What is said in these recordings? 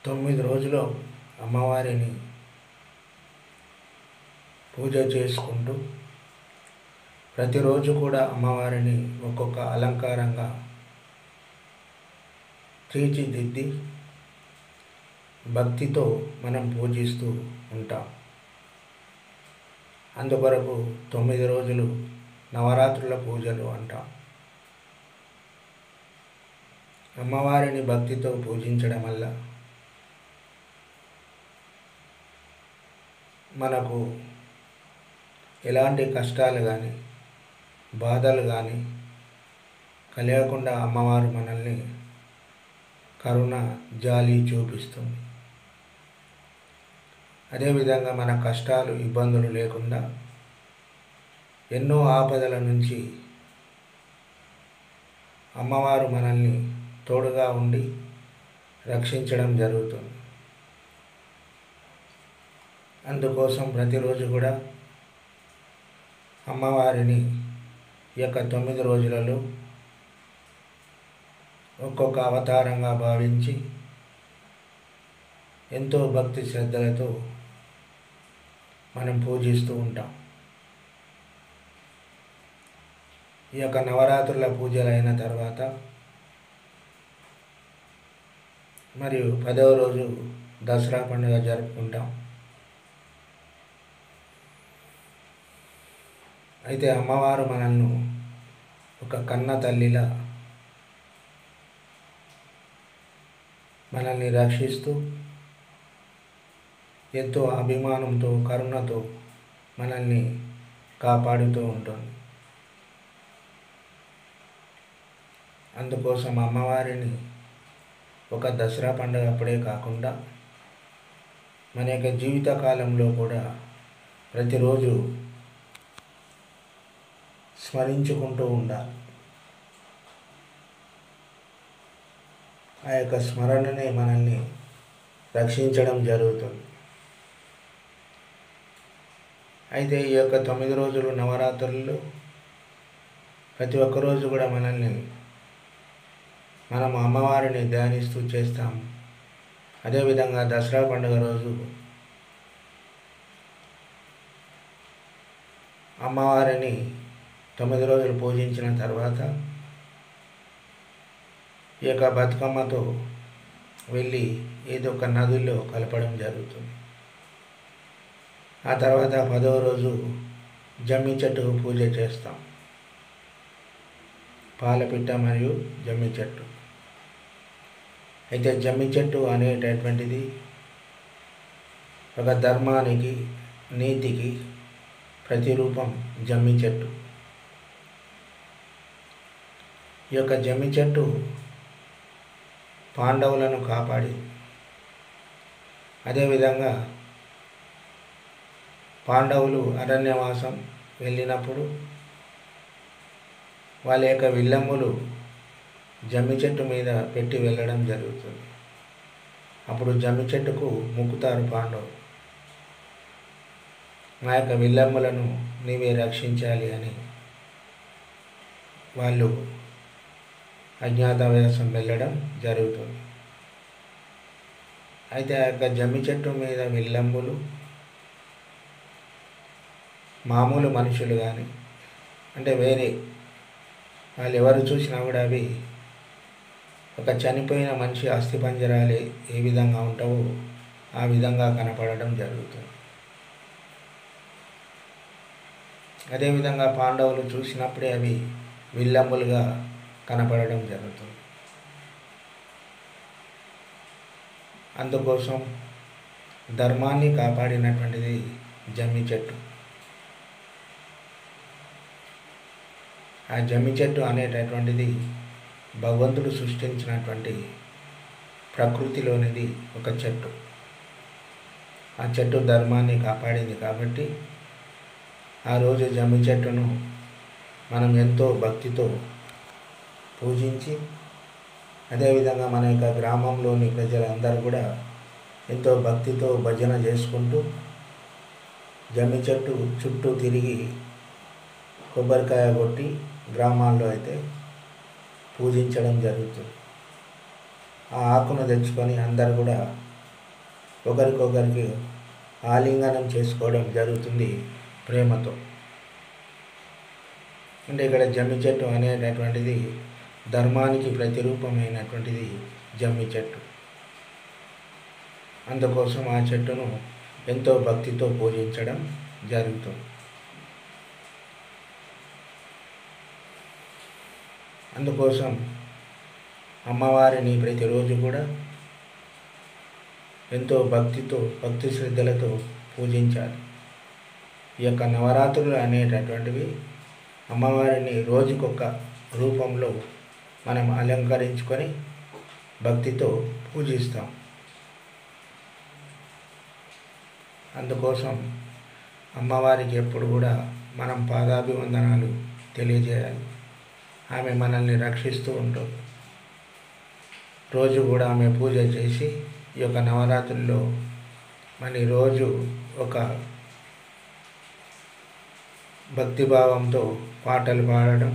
9 రోజులు అమ్మవారిని పూజ చేసుకుంటూ ప్రతిరోజు కూడా అమ్మవారిని ఒక్కొక్క అలంకారంగా తీర్చిదిద్ది భక్తితో మనం పూజిస్తూ ఉంటాం. అందుకొరకు 9 రోజులు నవరాత్రుల పూజలు అంటాం. అమ్మవారిని భక్తితో పూజించడం వల్ల మనకు ఎలాంటి కష్టాలు కానీ బాధలు కానీ కలిగకుండా అమ్మవారు మనల్ని కరుణ జాలి చూపిస్తుంది. అదేవిధంగా మన కష్టాలు ఇబ్బందులు లేకుండా ఎన్నో ఆపదల నుంచి అమ్మవారు మనల్ని తోడుగా ఉండి రక్షించడం జరుగుతుంది. అందుకోసం ప్రతిరోజు కూడా అమ్మవారిని ఈ యొక్క 9 రోజులలో ఒక్కొక్క అవతారంగా భావించి ఎంతో భక్తి శ్రద్ధలతో మనం పూజిస్తూ ఉంటాం. ఈ యొక్క నవరాత్రుల పూజలు అయిన తర్వాత మరియు 10వ రోజు దసరా పండుగ జరుపుకుంటాం. అయితే అమ్మవారు మనల్ని ఒక కన్న తల్లిలా మనల్ని రక్షిస్తూ ఎంతో అభిమానంతో కరుణతో మనల్ని కాపాడుతూ ఉంటుంది. అందుకోసం అమ్మవారిని ఒక దసరా పండుగ అప్పుడే కాకుండా మన యొక్క జీవితకాలంలో కూడా ప్రతిరోజు స్మరించుకుంటూ ఉండాలి. ఆ యొక్క స్మరణనే మనల్ని రక్షించడం జరుగుతుంది. అయితే ఈ యొక్క 9 రోజులు నవరాత్రుల్లో ప్రతి ఒక్క రోజు కూడా మనం అమ్మవారిని ధ్యానిస్తూ చేస్తాము. అదేవిధంగా దసరా పండుగ రోజు అమ్మవారిని 9 రోజులు పూజించిన తర్వాత ఈ యొక్క బతుకమ్మతో వెళ్ళి ఏదో ఒక నదుల్లో కలపడం జరుగుతుంది. ఆ తర్వాత 10వ రోజు జమ్మి చెట్టుకు పూజ చేస్తాం. పాలపిట్ట మరియు జమ్మి చెట్టు. అయితే జమ్మి చెట్టు అనేటటువంటిది ఒక ధర్మానికి నీతికి ప్రతిరూపం జమ్మి చెట్టు. ఈ యొక్క జమ్మి చెట్టు పాండవులను కాపాడి, అదేవిధంగా పాండవులు అరణ్యవాసం వెళ్ళినప్పుడు వాళ్ళ యొక్క విల్లమ్ములు జమ్మి చెట్టు మీద పెట్టి వెళ్ళడం జరుగుతుంది. అప్పుడు జమ్మి చెట్టుకు మొక్కుతారు పాండవులు, మా యొక్క విల్లమ్ములను నీవే రక్షించాలి అని. వాళ్ళు అజ్ఞాతవాసం వెళ్ళడం జరుగుతుంది. అయితే ఆ యొక్క జమ్మి చెట్టు మీద విల్లంబులు మామూలు మనుషులు కానీ అంటే వేరే వాళ్ళు ఎవరు చూసినా కూడా అవి ఒక చనిపోయిన మనిషి అస్థిపంజరాలు ఏ విధంగా ఉంటావో ఆ విధంగా కనపడడం జరుగుతుంది. అదేవిధంగా పాండవులు చూసినప్పుడే అవి విల్లంబులుగా కనపడడం జరుగుతుంది. అందుకోసం ధర్మాన్ని కాపాడినటువంటిది జమ్మి చెట్టు. ఆ జమ్మి చెట్టు అనేటటువంటిది భగవంతుడు సృష్టించినటువంటి ప్రకృతిలోనిది ఒక చెట్టు. ఆ చెట్టు ధర్మాన్ని కాపాడింది కాబట్టి ఆ రోజు జమ్మి చెట్టును మనం ఎంతో భక్తితో పూజించి, అదేవిధంగా మన యొక్క గ్రామంలోని ప్రజలందరూ కూడా ఎంతో భక్తితో భజన చేసుకుంటూ జమ్మి చెట్టు చుట్టూ తిరిగి కొబ్బరికాయ కొట్టి గ్రామాల్లో అయితే పూజించడం జరుగుతుంది. ఆ ఆకును తెచ్చుకొని అందరు కూడా ఒకరికొకరికి ఆలింగనం చేసుకోవడం జరుగుతుంది ప్రేమతో. అంటే ఇక్కడ జమ్మి చెట్టు అనేటటువంటిది ధర్మానికి ప్రతిరూపమైనటువంటిది జమ్మి చెట్టు. అందుకోసం ఆ చెట్టును ఎంతో భక్తితో పూజించడం జరుగుతుంది. అందుకోసం అమ్మవారిని ప్రతిరోజు కూడా ఎంతో భక్తి శ్రద్ధలతో పూజించాలి. ఈ యొక్క నవరాత్రులు అనేటటువంటివి అమ్మవారిని రోజుకొక రూపంలో మనం అలంకరించుకొని భక్తితో పూజిస్తాం. అందుకోసం అమ్మవారికి ఎప్పుడు కూడా మనం పాదాభివందనాలు తెలియజేయాలి. ఆమె మనల్ని రక్షిస్తూ ఉంటుంది. రోజు కూడా ఆమె పూజ చేసి ఈ యొక్క నవరాత్రుల్లో మన రోజు ఒక భక్తిభావంతో పాటలు పాడడం,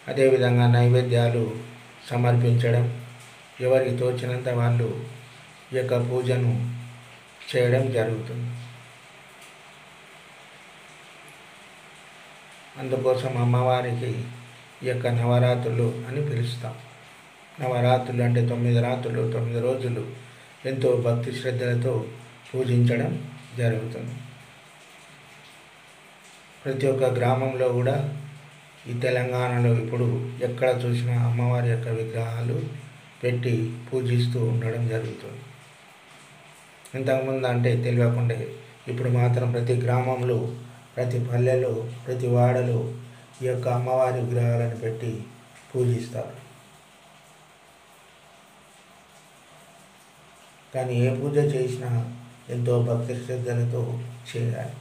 అదేవిధంగా నైవేద్యాలు సమర్పించడం, ఎవరికి తోచినంత వాళ్ళు ఈ యొక్క పూజను చేయడం జరుగుతుంది. అందుకోసం అమ్మవారికి ఈ యొక్క నవరాత్రులు అని పిలుస్తాం. నవరాత్రులు అంటే 9 రాత్రులు, 9 రోజులు ఎంతో భక్తి శ్రద్ధలతో పూజించడం జరుగుతుంది. ప్రతి ఒక్క గ్రామంలో కూడా ఈ తెలంగాణలో ఇప్పుడు ఎక్కడ చూసినా అమ్మవారి యొక్క విగ్రహాలు పెట్టి పూజిస్తూ ఉండడం జరుగుతుంది. ఇంతకుముందు అంటే తెలియకుండా ఇప్పుడు మాత్రం ప్రతి గ్రామంలో, ప్రతి పల్లెలో, ప్రతి వాడలో ఈ యొక్క అమ్మవారి విగ్రహాలను పెట్టి పూజిస్తారు. కానీ ఏ పూజ చేసినా ఎంతో భక్తి శ్రద్ధలతో చేయాలి.